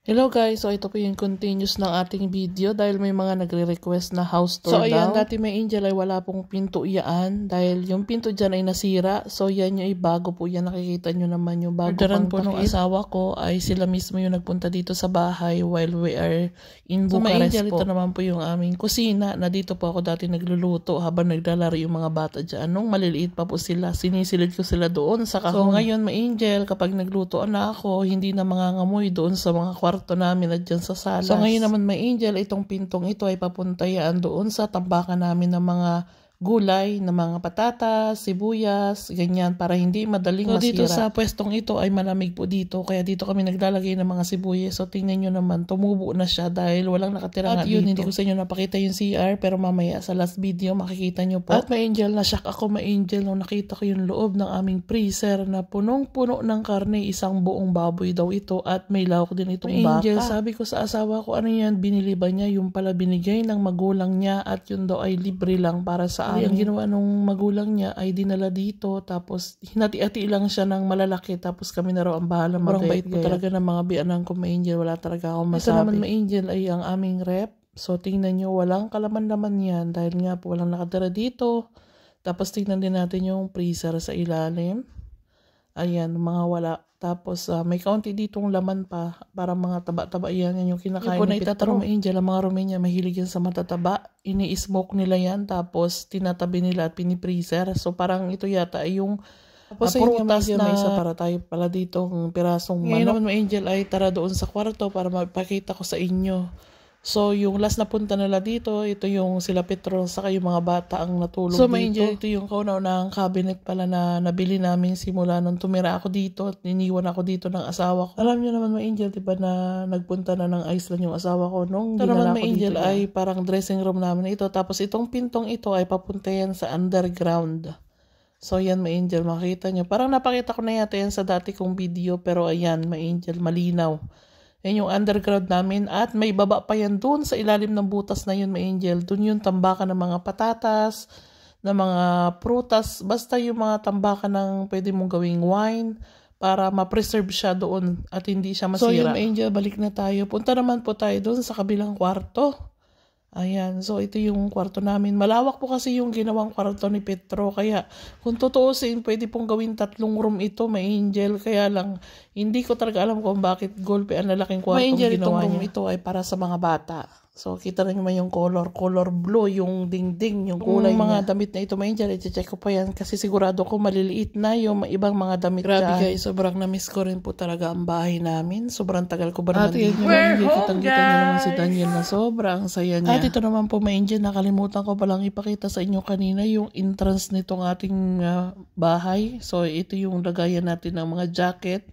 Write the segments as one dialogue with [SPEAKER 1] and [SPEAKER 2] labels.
[SPEAKER 1] Hello guys, so ito po yung continuous ng ating video dahil may mga nagre-request na house tour
[SPEAKER 2] So ayan,
[SPEAKER 1] dati may angel ay wala pong pinto iyaan dahil yung pinto dyan ay nasira. So yan yung bago po yan, nakikita nyo naman yung bago pang
[SPEAKER 2] po
[SPEAKER 1] takip.
[SPEAKER 2] nung
[SPEAKER 1] asawa ko ay sila mismo yung nagpunta dito sa bahay while we are in Bucharest. So may angel po. Ito naman po yung aming kusina na dito po ako dati nagluluto habang naglalaro yung mga bata dyan. Nung maliliit pa po sila, sinisilid ko sila doon sa kahon. So ngayon may angel, kapag nagluto na ako, hindi na mangangamoy doon sa mga kwarto namin at dyan sa salas. So ngayon naman may angel, itong pintong ito ay papuntayaan doon sa tambakan namin ng mga gulay, ng mga patatas, sibuyas, ganyan, para hindi madaling masira. Dito sa pwestong ito ay malamig po dito, kaya dito kami naglalagay ng mga sibuyas. So tingnan nyo naman, tumubo na siya dahil walang nakatira nga dito. Hindi ko sa inyo napakita yung CR, pero mamaya sa last video makikita nyo po. At may angel, na-shock ako may angel nung nakita ko yung loob ng aming freezer na punong-puno ng karne, isang buong baboy daw ito at may lawak din itong baka. Angel, sabi ko sa asawa ko, ano yan, binili ba niya? Yung pala binigay ng magulang niya at yun daw ay libre lang para sa ang ginawa nung magulang niya ay dinala dito, tapos hinati-hati lang siya ng malalaki, tapos kami na raw ang bahala mag-gayat. Bait po talaga ng mga bianan ko may angel, wala talaga akong masabi. Ito naman may angel ay ang aming rep. So tingnan nyo, walang kalaman-laman yan dahil nga po walang nakatira dito. Tapos tingnan din natin yung freezer sa ilalim. Ayan, mga wala. Tapos may kaunti ditong laman pa para mga taba-taba yan. Yan yung kinakain ni Petro. May angel, ang mga Romania mahilig yan sa matataba. Ini-smoke nila yan, tapos tinatabi nila at pinipreaser. So parang ito yata ay yung prutas na may isa para tayo pala dito ng pirasong manok. Ngayon naman may angel ay tara doon sa kwarto para mapakita ko sa inyo. So, yung last na punta nila dito, ito yung sila Petro saka yung mga bata ang natulog dito. So, may angel, ito yung kauna-unahang cabinet pala na nabili namin simula nung tumira ako dito at iniwan ako dito ng asawa ko. Alam nyo naman may angel, diba na nagpunta na ng Iceland yung asawa ko nung dinala ko dito. Ito naman may angel ay parang dressing room namin ito. Tapos itong pintong ito ay papunta yan sa underground. So, yan may angel, makita nyo. Parang napakita ko na yata yan sa dati kong video, pero ayan, may angel, malinaw. Yan yung underground namin at may baba pa yan doon sa ilalim ng butas na yun may angel. Doon yung tambakan ng mga patatas, ng mga prutas, basta yung mga tambakan ng pwede mong gawing wine para ma-preserve siya doon at hindi siya masira. So yung may angel, balik na tayo. Punta naman po tayo doon sa kabilang kwarto. Ayan, so ito yung kwarto namin. Malawak po kasi yung ginawang kwarto ni Petro. Kaya kung tutuusin, pwede pong gawin 3 room ito, may angel. Kaya lang, hindi ko talaga alam kung bakit golpe ang lalaking kwartong ginawa niya. May angel, itong room ito ay para sa mga bata. So kita rin naman yung color blue, yung dingding, yung kulay mga damit na ito may angel. I-check ko pa yan kasi sigurado ko maliliit na yung ibang mga damit. Grabe guys, sobrang na-miss ko rin po talaga ang bahay namin. Sobrang tagal ko ba naman dito. Kitang-kita nyo naman si Daniel na sobrang saya niya. At ito naman po may angel, nakalimutan ko palang ipakita sa inyo kanina yung entrance nitong ating bahay. So ito yung lagayan natin ng mga jacket.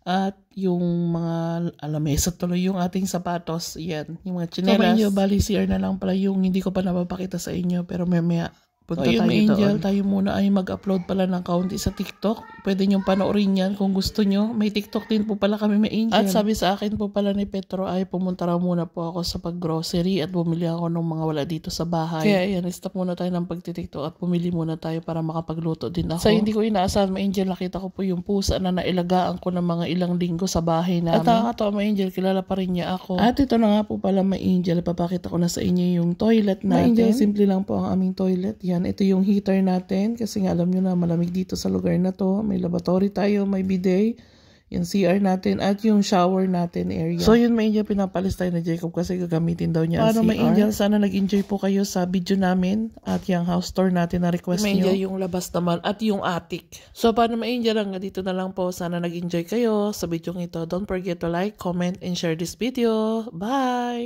[SPEAKER 1] At yung mga alamesa tuloy yung ating sapatos. Yan. Yung mga chinelas. So medyo bali CR na lang pala yung hindi ko pa napapakita sa inyo. Pero mamaya punta tayo angel, tayo muna ay mag-upload pala ng kaunti sa TikTok. Pwede nyo panoorin yan kung gusto nyo. May TikTok din po pala kami may angel. At sabi sa akin po pala ni Petro ay pumunta raw muna po ako sa pag-grocery at bumili ako ng mga wala dito sa bahay. Kaya yan, stop muna tayo ng pag-TikTok at pumili muna tayo para makapagluto din ako. So hindi ko inaasahan may angel, nakita ko po yung pusa na nailagaan ko ng mga ilang linggo sa bahay namin. At nakakatawa may angel, kilala pa rin niya ako. At ito na nga po pala may angel, papakita ko na sa inyo yung toilet natin. May angel, simple lang po ang aming toilet. Yan, ito yung heater natin kasi nga alam nyo na malamig dito sa lugar na to. May lavatory tayo, may bidet, yung CR natin at yung shower natin area. So yun may angel, pinapalis tayo na Jacob kasi gagamitin daw niya ang CR. May angel, sana nag-enjoy po kayo sa video namin at yung house tour natin na request nyo. May angel yung labas naman at yung attic. So paano may angel, hanggang dito na lang po. Sana nag-enjoy kayo sa video ito. Don't forget to like, comment, and share this video. Bye!